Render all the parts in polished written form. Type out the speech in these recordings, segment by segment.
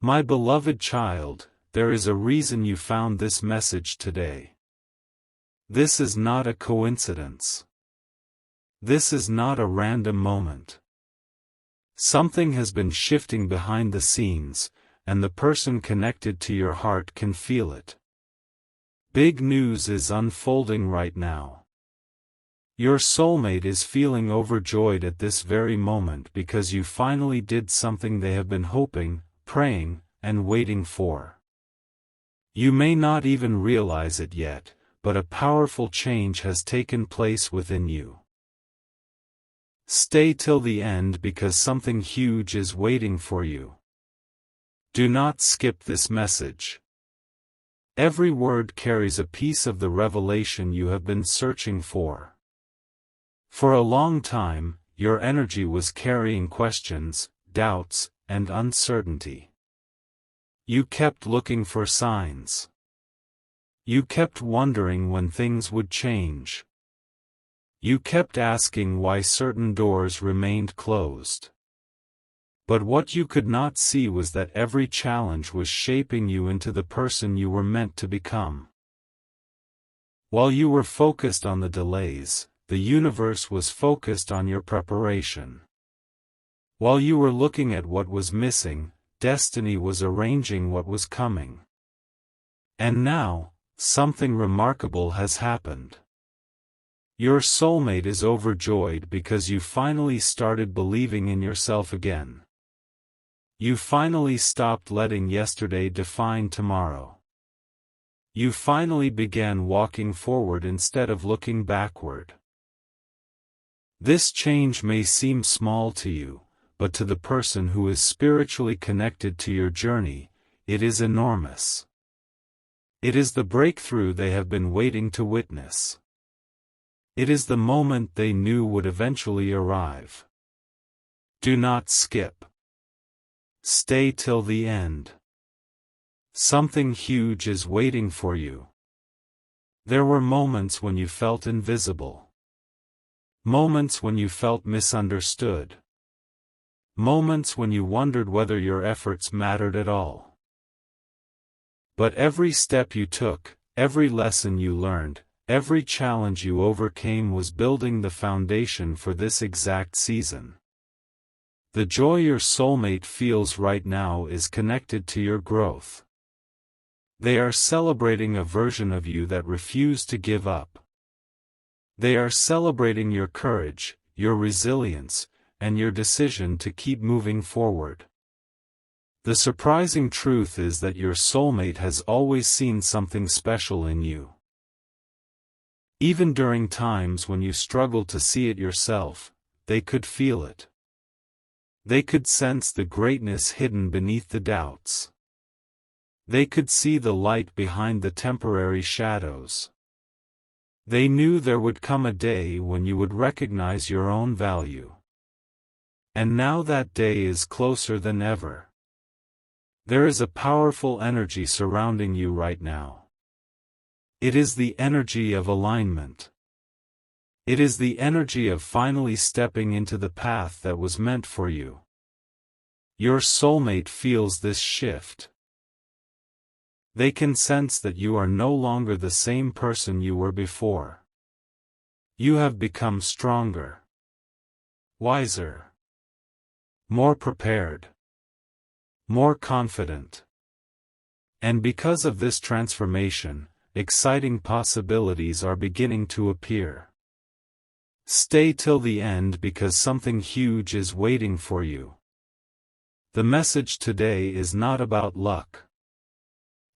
My beloved child, there is a reason you found this message today. This is not a coincidence. This is not a random moment. Something has been shifting behind the scenes, and the person connected to your heart can feel it. Big news is unfolding right now. Your soulmate is feeling overjoyed at this very moment because you finally did something they have been hoping, praying, and waiting for. You may not even realize it yet, but a powerful change has taken place within you. Stay till the end because something huge is waiting for you. Do not skip this message. Every word carries a piece of the revelation you have been searching for. For a long time, your energy was carrying questions, doubts, and uncertainty. You kept looking for signs. You kept wondering when things would change. You kept asking why certain doors remained closed. But what you could not see was that every challenge was shaping you into the person you were meant to become. While you were focused on the delays, the universe was focused on your preparation. While you were looking at what was missing, destiny was arranging what was coming. And now, something remarkable has happened. Your soulmate is overjoyed because you finally started believing in yourself again. You finally stopped letting yesterday define tomorrow. You finally began walking forward instead of looking backward. This change may seem small to you, but to the person who is spiritually connected to your journey, it is enormous. It is the breakthrough they have been waiting to witness. It is the moment they knew would eventually arrive. Do not skip. Stay till the end. Something huge is waiting for you. There were moments when you felt invisible. Moments when you felt misunderstood. Moments when you wondered whether your efforts mattered at all. But every step you took, every lesson you learned, every challenge you overcame was building the foundation for this exact season. The joy your soulmate feels right now is connected to your growth. They are celebrating a version of you that refused to give up. They are celebrating your courage, your resilience, and your decision to keep moving forward. The surprising truth is that your soulmate has always seen something special in you. Even during times when you struggled to see it yourself, they could feel it. They could sense the greatness hidden beneath the doubts. They could see the light behind the temporary shadows. They knew there would come a day when you would recognize your own value. And now that day is closer than ever. There is a powerful energy surrounding you right now. It is the energy of alignment. It is the energy of finally stepping into the path that was meant for you. Your soulmate feels this shift. They can sense that you are no longer the same person you were before. You have become stronger, wiser, more prepared, more confident. And because of this transformation, exciting possibilities are beginning to appear. Stay till the end because something huge is waiting for you. The message today is not about luck.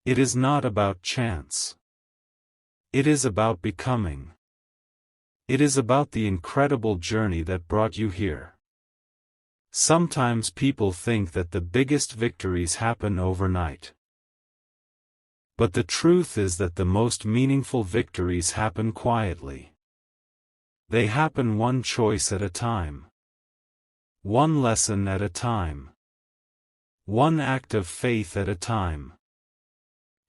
It is not about chance. It is about becoming. It is about the incredible journey that brought you here. Sometimes people think that the biggest victories happen overnight. But the truth is that the most meaningful victories happen quietly. They happen one choice at a time. One lesson at a time. One act of faith at a time.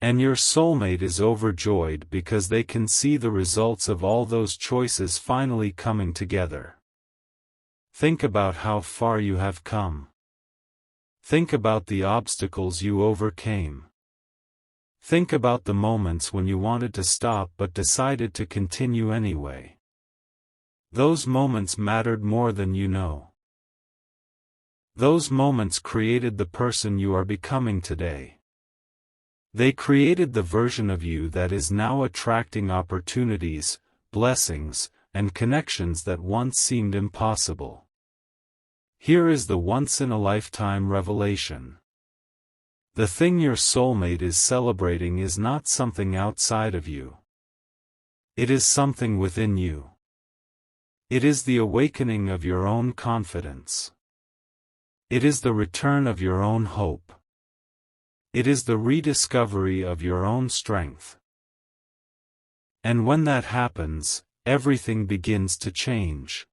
And your soulmate is overjoyed because they can see the results of all those choices finally coming together. Think about how far you have come. Think about the obstacles you overcame. Think about the moments when you wanted to stop but decided to continue anyway. Those moments mattered more than you know. Those moments created the person you are becoming today. They created the version of you that is now attracting opportunities, blessings, and connections that once seemed impossible. Here is the once-in-a-lifetime revelation. The thing your soulmate is celebrating is not something outside of you. It is something within you. It is the awakening of your own confidence. It is the return of your own hope. It is the rediscovery of your own strength. And when that happens, everything begins to change.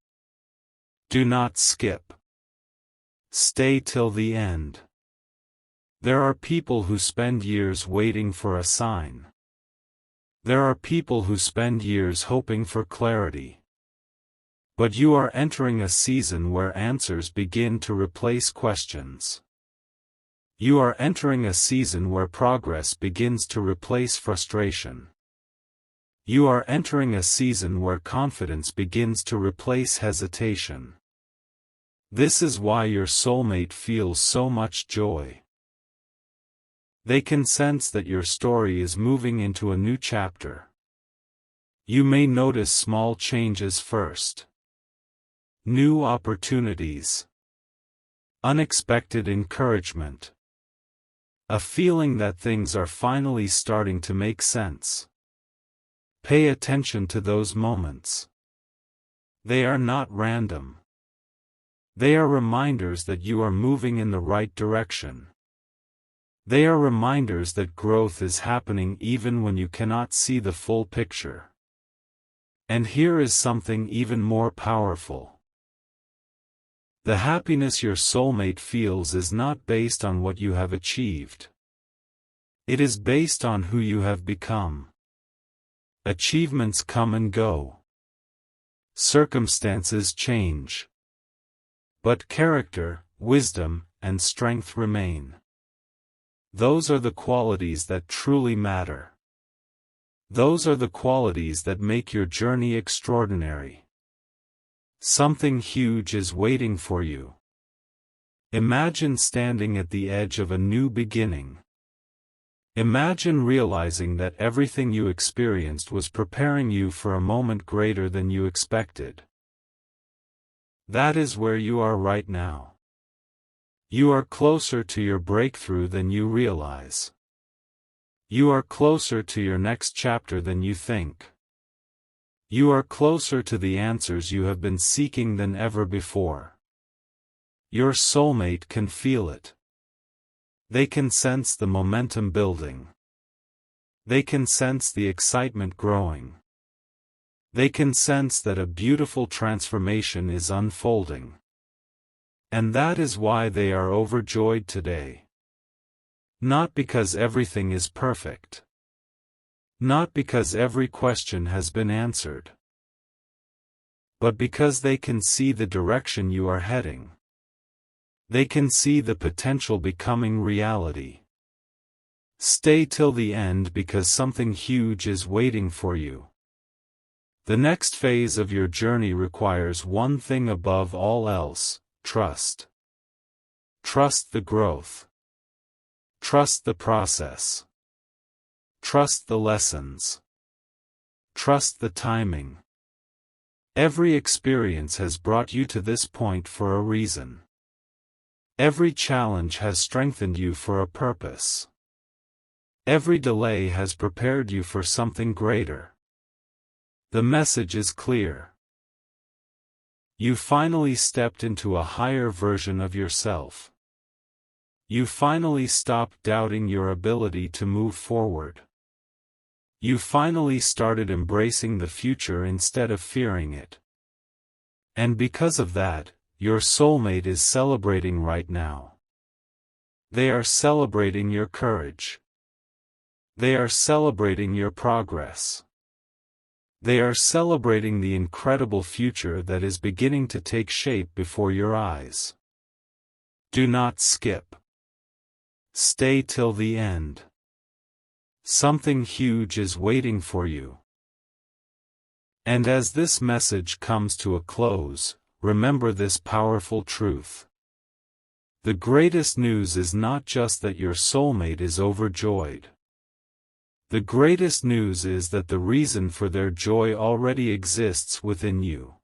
Do not skip. Stay till the end. There are people who spend years waiting for a sign. There are people who spend years hoping for clarity. But you are entering a season where answers begin to replace questions. You are entering a season where progress begins to replace frustration. You are entering a season where confidence begins to replace hesitation. This is why your soulmate feels so much joy. They can sense that your story is moving into a new chapter. You may notice small changes first. New opportunities. Unexpected encouragement. A feeling that things are finally starting to make sense. Pay attention to those moments. They are not random. They are reminders that you are moving in the right direction. They are reminders that growth is happening even when you cannot see the full picture. And here is something even more powerful. The happiness your soulmate feels is not based on what you have achieved. It is based on who you have become. Achievements come and go. Circumstances change. But character, wisdom, and strength remain. Those are the qualities that truly matter. Those are the qualities that make your journey extraordinary. Something huge is waiting for you. Imagine standing at the edge of a new beginning. Imagine realizing that everything you experienced was preparing you for a moment greater than you expected. That is where you are right now. You are closer to your breakthrough than you realize. You are closer to your next chapter than you think. You are closer to the answers you have been seeking than ever before. Your soulmate can feel it. They can sense the momentum building. They can sense the excitement growing. They can sense that a beautiful transformation is unfolding. And that is why they are overjoyed today. Not because everything is perfect. Not because every question has been answered. But because they can see the direction you are heading. They can see the potential becoming reality. Stay till the end because something huge is waiting for you. The next phase of your journey requires one thing above all else: trust. Trust the growth. Trust the process. Trust the lessons. Trust the timing. Every experience has brought you to this point for a reason. Every challenge has strengthened you for a purpose. Every delay has prepared you for something greater. The message is clear. You finally stepped into a higher version of yourself. You finally stopped doubting your ability to move forward. You finally started embracing the future instead of fearing it. And because of that, your soulmate is celebrating right now. They are celebrating your courage. They are celebrating your progress. They are celebrating the incredible future that is beginning to take shape before your eyes. Do not skip. Stay till the end. Something huge is waiting for you. And as this message comes to a close, remember this powerful truth. The greatest news is not just that your soulmate is overjoyed. The greatest news is that the reason for their joy already exists within you.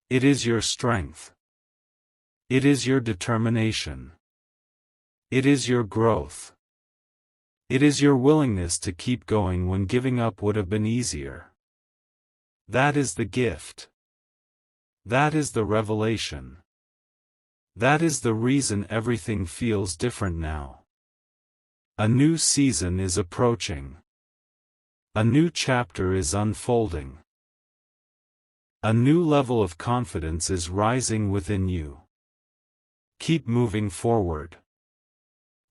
It is your strength. It is your determination. It is your growth. It is your willingness to keep going when giving up would have been easier. That is the gift. That is the revelation. That is the reason everything feels different now. A new season is approaching. A new chapter is unfolding. A new level of confidence is rising within you. Keep moving forward.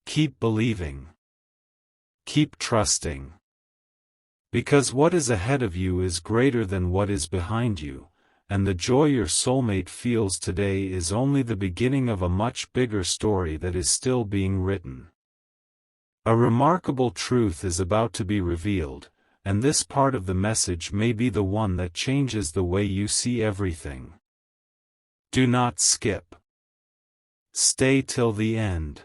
Keep believing. Keep trusting. Because what is ahead of you is greater than what is behind you, and the joy your soulmate feels today is only the beginning of a much bigger story that is still being written. A remarkable truth is about to be revealed, and this part of the message may be the one that changes the way you see everything. Do not skip. Stay till the end.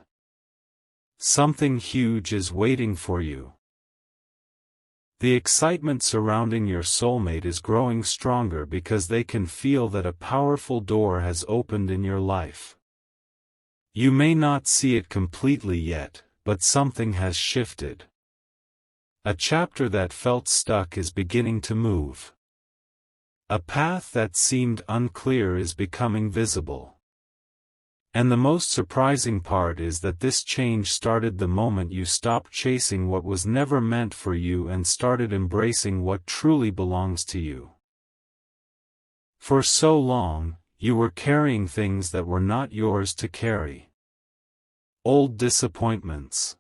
Something huge is waiting for you. The excitement surrounding your soulmate is growing stronger because they can feel that a powerful door has opened in your life. You may not see it completely yet, but something has shifted. A chapter that felt stuck is beginning to move. A path that seemed unclear is becoming visible. And the most surprising part is that this change started the moment you stopped chasing what was never meant for you and started embracing what truly belongs to you. For so long, you were carrying things that were not yours to carry. Old disappointments.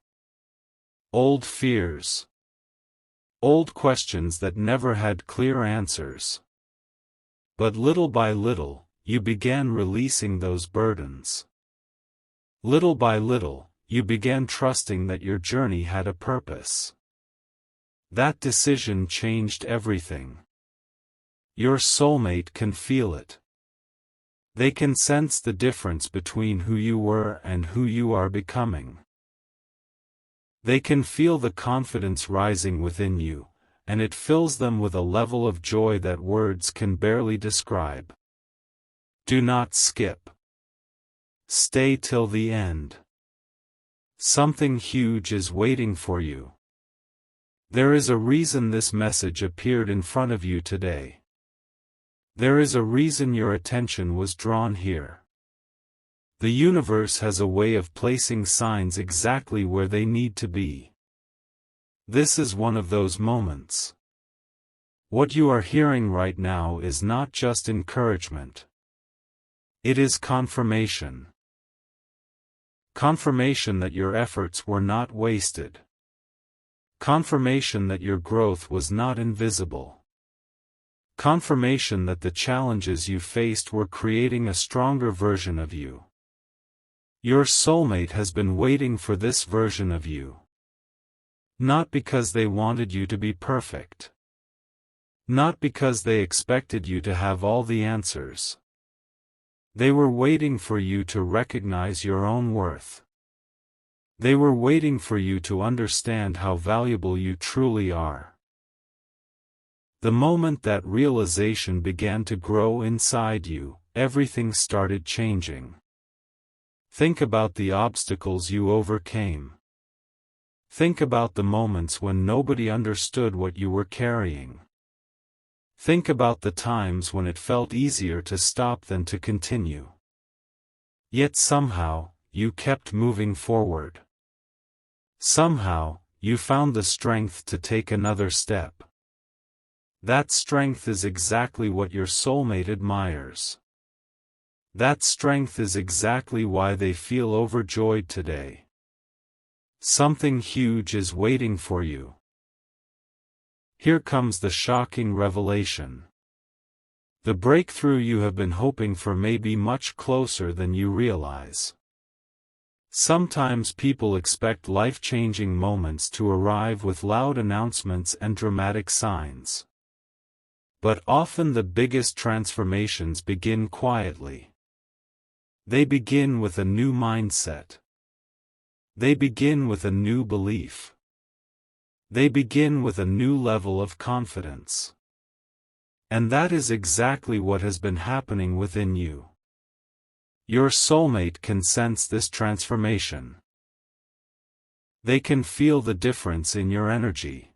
Old fears. Old questions that never had clear answers. But little by little, you began releasing those burdens. Little by little, you began trusting that your journey had a purpose. That decision changed everything. Your soulmate can feel it. They can sense the difference between who you were and who you are becoming. They can feel the confidence rising within you, and it fills them with a level of joy that words can barely describe. Do not skip. Stay till the end. Something huge is waiting for you. There is a reason this message appeared in front of you today. There is a reason your attention was drawn here. The universe has a way of placing signs exactly where they need to be. This is one of those moments. What you are hearing right now is not just encouragement. It is confirmation. Confirmation that your efforts were not wasted. Confirmation that your growth was not invisible. Confirmation that the challenges you faced were creating a stronger version of you. Your soulmate has been waiting for this version of you. Not because they wanted you to be perfect. Not because they expected you to have all the answers. They were waiting for you to recognize your own worth. They were waiting for you to understand how valuable you truly are. The moment that realization began to grow inside you, everything started changing. Think about the obstacles you overcame. Think about the moments when nobody understood what you were carrying. Think about the times when it felt easier to stop than to continue. Yet somehow, you kept moving forward. Somehow, you found the strength to take another step. That strength is exactly what your soulmate admires. That strength is exactly why they feel overjoyed today. Something huge is waiting for you. Here comes the shocking revelation. The breakthrough you have been hoping for may be much closer than you realize. Sometimes people expect life-changing moments to arrive with loud announcements and dramatic signs. But often the biggest transformations begin quietly. They begin with a new mindset. They begin with a new belief. They begin with a new level of confidence. And that is exactly what has been happening within you. Your soulmate can sense this transformation. They can feel the difference in your energy.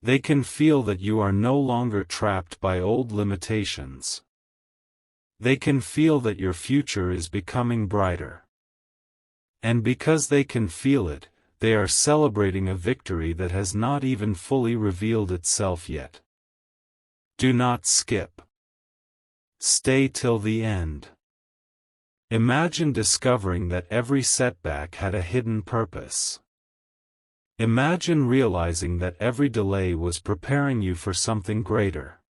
They can feel that you are no longer trapped by old limitations. They can feel that your future is becoming brighter. And because they can feel it, they are celebrating a victory that has not even fully revealed itself yet. Do not skip. Stay till the end. Imagine discovering that every setback had a hidden purpose. Imagine realizing that every delay was preparing you for something greater.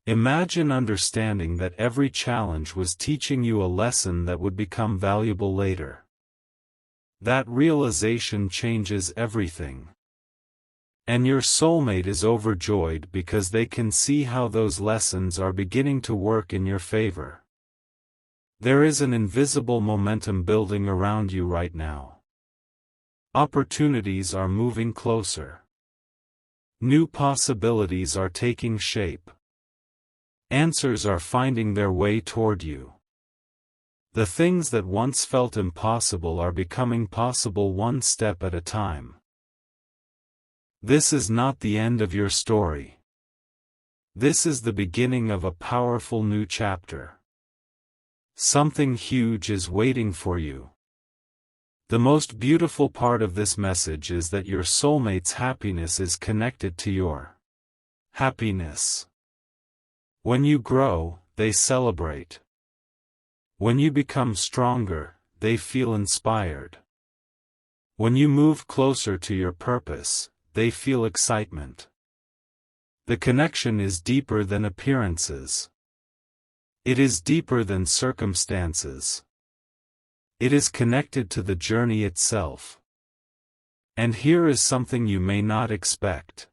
Imagine understanding that every challenge was teaching you a lesson that would become valuable later. That realization changes everything. And your soulmate is overjoyed because they can see how those lessons are beginning to work in your favor. There is an invisible momentum building around you right now. Opportunities are moving closer. New possibilities are taking shape. Answers are finding their way toward you. The things that once felt impossible are becoming possible one step at a time. This is not the end of your story. This is the beginning of a powerful new chapter. Something huge is waiting for you. The most beautiful part of this message is that your soulmate's happiness is connected to your happiness. When you grow, they celebrate. When you become stronger, they feel inspired. When you move closer to your purpose, they feel excitement. The connection is deeper than appearances. It is deeper than circumstances. It is connected to the journey itself. And here is something you may not expect.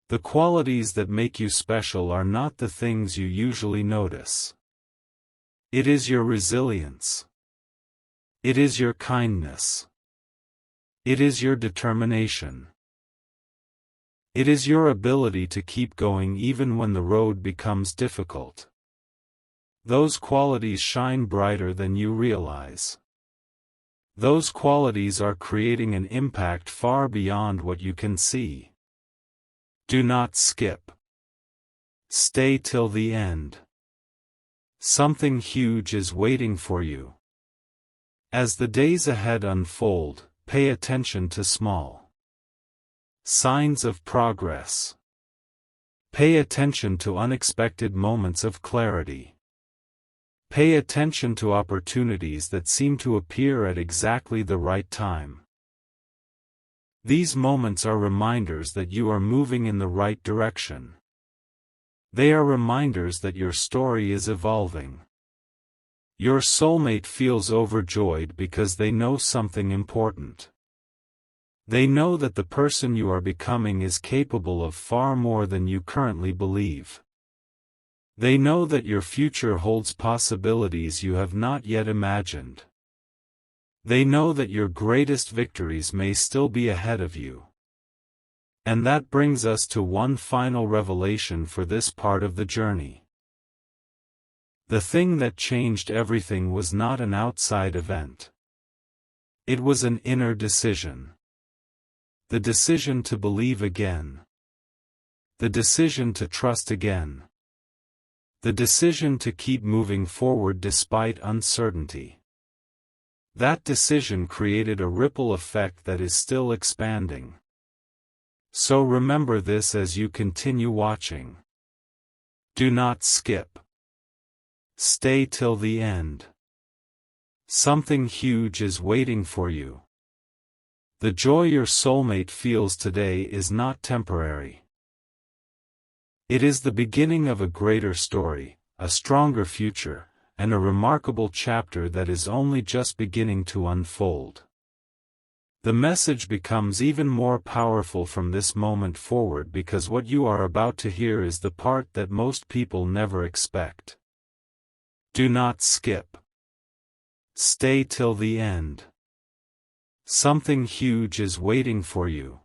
The qualities that make you special are not the things you usually notice. It is your resilience. It is your kindness. It is your determination. It is your ability to keep going even when the road becomes difficult. Those qualities shine brighter than you realize. Those qualities are creating an impact far beyond what you can see. Do not skip. Stay till the end. Something huge is waiting for you. As the days ahead unfold, pay attention to small signs of progress. Pay attention to unexpected moments of clarity. Pay attention to opportunities that seem to appear at exactly the right time. These moments are reminders that you are moving in the right direction. They are reminders that your story is evolving. Your soulmate feels overjoyed because they know something important. They know that the person you are becoming is capable of far more than you currently believe. They know that your future holds possibilities you have not yet imagined. They know that your greatest victories may still be ahead of you. And that brings us to one final revelation for this part of the journey. The thing that changed everything was not an outside event. It was an inner decision. The decision to believe again. The decision to trust again. The decision to keep moving forward despite uncertainty. That decision created a ripple effect that is still expanding. So remember this as you continue watching. Do not skip. Stay till the end. Something huge is waiting for you. The joy your soulmate feels today is not temporary. It is the beginning of a greater story, a stronger future, and a remarkable chapter that is only just beginning to unfold. The message becomes even more powerful from this moment forward because what you are about to hear is the part that most people never expect. Do not skip. Stay till the end. Something huge is waiting for you.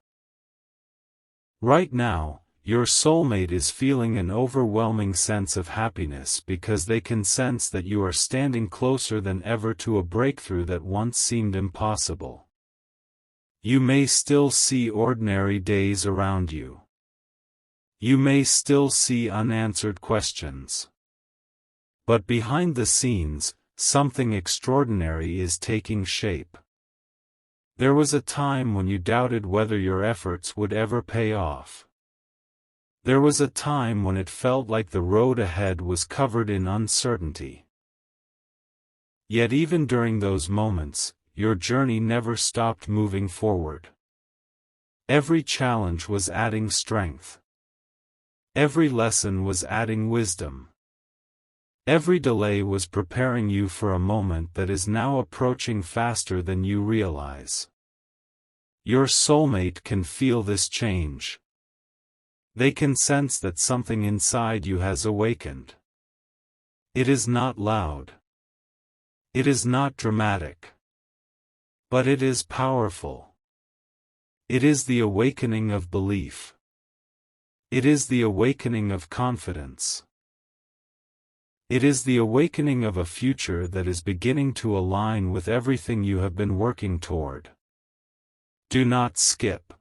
Right now, your soulmate is feeling an overwhelming sense of happiness because they can sense that you are standing closer than ever to a breakthrough that once seemed impossible. You may still see ordinary days around you. You may still see unanswered questions. But behind the scenes, something extraordinary is taking shape. There was a time when you doubted whether your efforts would ever pay off. There was a time when it felt like the road ahead was covered in uncertainty. Yet even during those moments, your journey never stopped moving forward. Every challenge was adding strength. Every lesson was adding wisdom. Every delay was preparing you for a moment that is now approaching faster than you realize. Your soulmate can feel this change. They can sense that something inside you has awakened. It is not loud. It is not dramatic. But it is powerful. It is the awakening of belief. It is the awakening of confidence. It is the awakening of a future that is beginning to align with everything you have been working toward. Do not skip.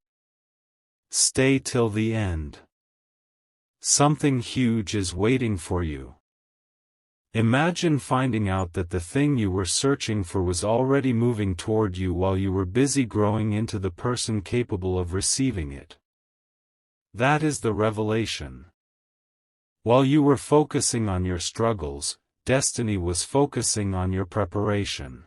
Stay till the end. Something huge is waiting for you. Imagine finding out that the thing you were searching for was already moving toward you while you were busy growing into the person capable of receiving it. That is the revelation. While you were focusing on your struggles, destiny was focusing on your preparation.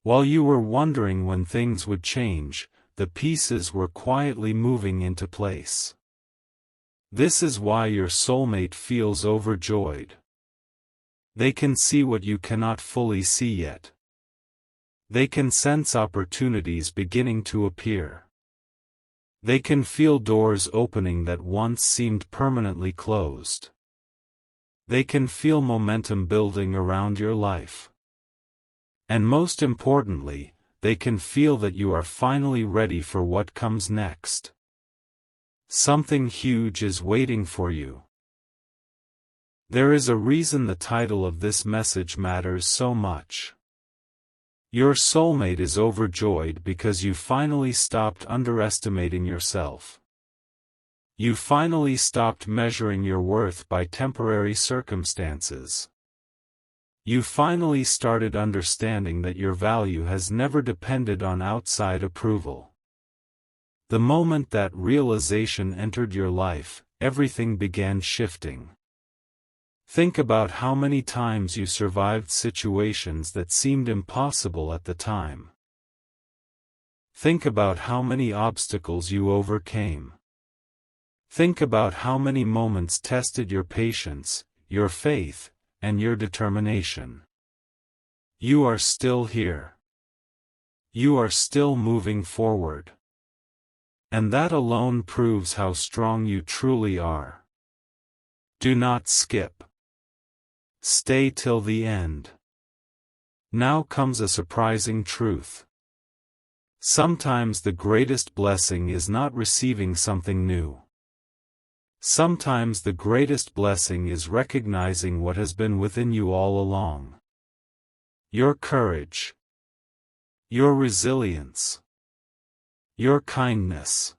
While you were wondering when things would change, the pieces were quietly moving into place. This is why your soulmate feels overjoyed. They can see what you cannot fully see yet. They can sense opportunities beginning to appear. They can feel doors opening that once seemed permanently closed. They can feel momentum building around your life. And most importantly, they can feel that you are finally ready for what comes next. Something huge is waiting for you. There is a reason the title of this message matters so much. Your soulmate is overjoyed because you finally stopped underestimating yourself. You finally stopped measuring your worth by temporary circumstances. You finally started understanding that your value has never depended on outside approval. The moment that realization entered your life, everything began shifting. Think about how many times you survived situations that seemed impossible at the time. Think about how many obstacles you overcame. Think about how many moments tested your patience, your faith, and your determination. You are still here. You are still moving forward. And that alone proves how strong you truly are. Do not skip. Stay till the end. Now comes a surprising truth. Sometimes the greatest blessing is not receiving something new. Sometimes the greatest blessing is recognizing what has been within you all along. Your courage. Your resilience. Your kindness.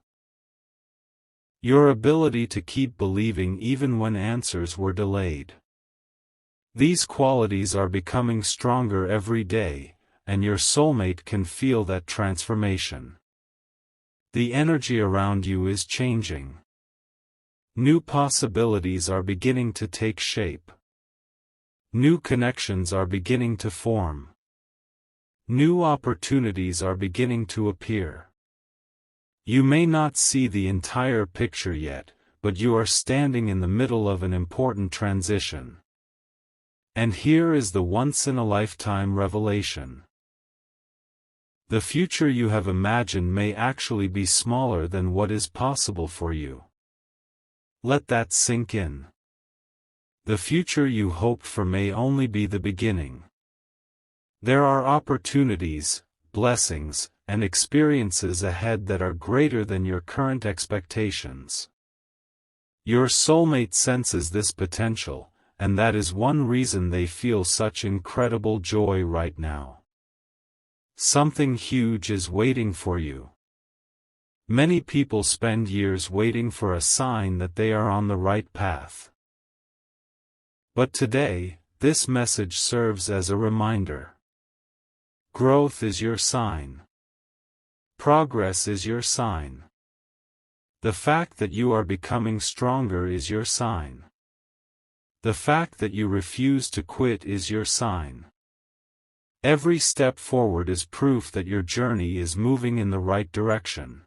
Your ability to keep believing even when answers were delayed. These qualities are becoming stronger every day, and your soulmate can feel that transformation. The energy around you is changing. New possibilities are beginning to take shape. New connections are beginning to form. New opportunities are beginning to appear. You may not see the entire picture yet, but you are standing in the middle of an important transition. And here is the once-in-a-lifetime revelation. The future you have imagined may actually be smaller than what is possible for you. Let that sink in. The future you hoped for may only be the beginning. There are opportunities, blessings, and experiences ahead that are greater than your current expectations. Your soulmate senses this potential, and that is one reason they feel such incredible joy right now. Something huge is waiting for you. Many people spend years waiting for a sign that they are on the right path. But today, this message serves as a reminder. Growth is your sign. Progress is your sign. The fact that you are becoming stronger is your sign. The fact that you refuse to quit is your sign. Every step forward is proof that your journey is moving in the right direction.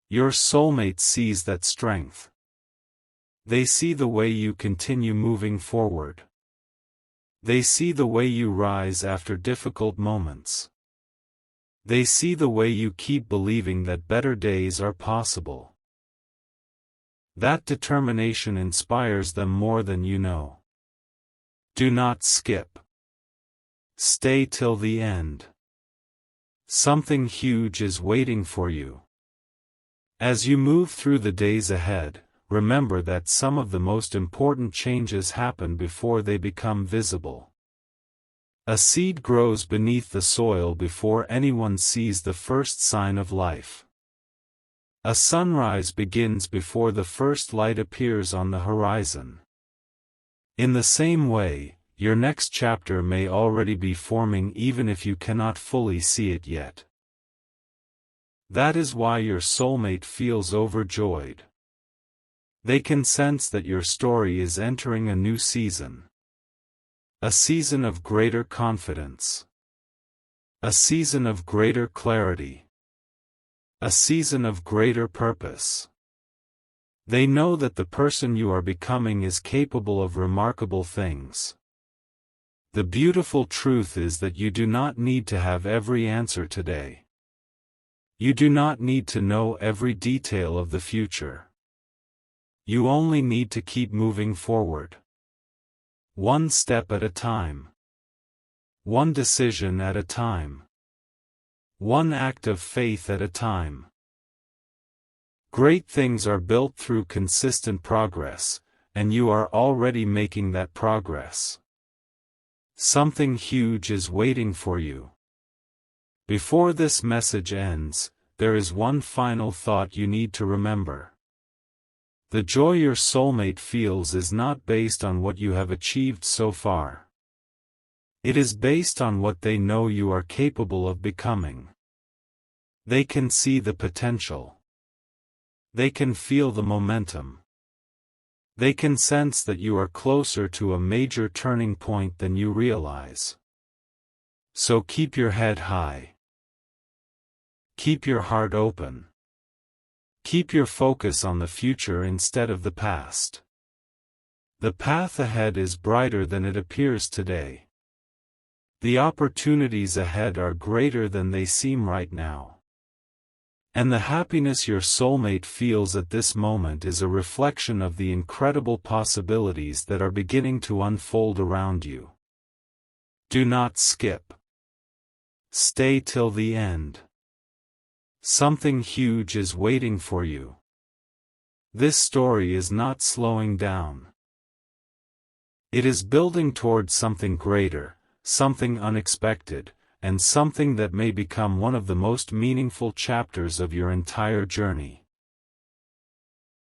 Your soulmate sees that strength. They see the way you continue moving forward. They see the way you rise after difficult moments. They see the way you keep believing that better days are possible. That determination inspires them more than you know. Do not skip. Stay till the end. Something huge is waiting for you. As you move through the days ahead, remember that some of the most important changes happen before they become visible. A seed grows beneath the soil before anyone sees the first sign of life. A sunrise begins before the first light appears on the horizon. In the same way, your next chapter may already be forming even if you cannot fully see it yet. That is why your soulmate feels overjoyed. They can sense that your story is entering a new season. A season of greater confidence. A season of greater clarity. A season of greater purpose. They know that the person you are becoming is capable of remarkable things. The beautiful truth is that you do not need to have every answer today. You do not need to know every detail of the future. You only need to keep moving forward. One step at a time. One decision at a time. One act of faith at a time. Great things are built through consistent progress, and you are already making that progress. Something huge is waiting for you. Before this message ends, there is one final thought you need to remember. The joy your soulmate feels is not based on what you have achieved so far. It is based on what they know you are capable of becoming. They can see the potential. They can feel the momentum. They can sense that you are closer to a major turning point than you realize. So keep your head high. Keep your heart open. Keep your focus on the future instead of the past. The path ahead is brighter than it appears today. The opportunities ahead are greater than they seem right now. And the happiness your soulmate feels at this moment is a reflection of the incredible possibilities that are beginning to unfold around you. Do not skip. Stay till the end. Something huge is waiting for you. This story is not slowing down. It is building towards something greater, something unexpected, and something that may become one of the most meaningful chapters of your entire journey.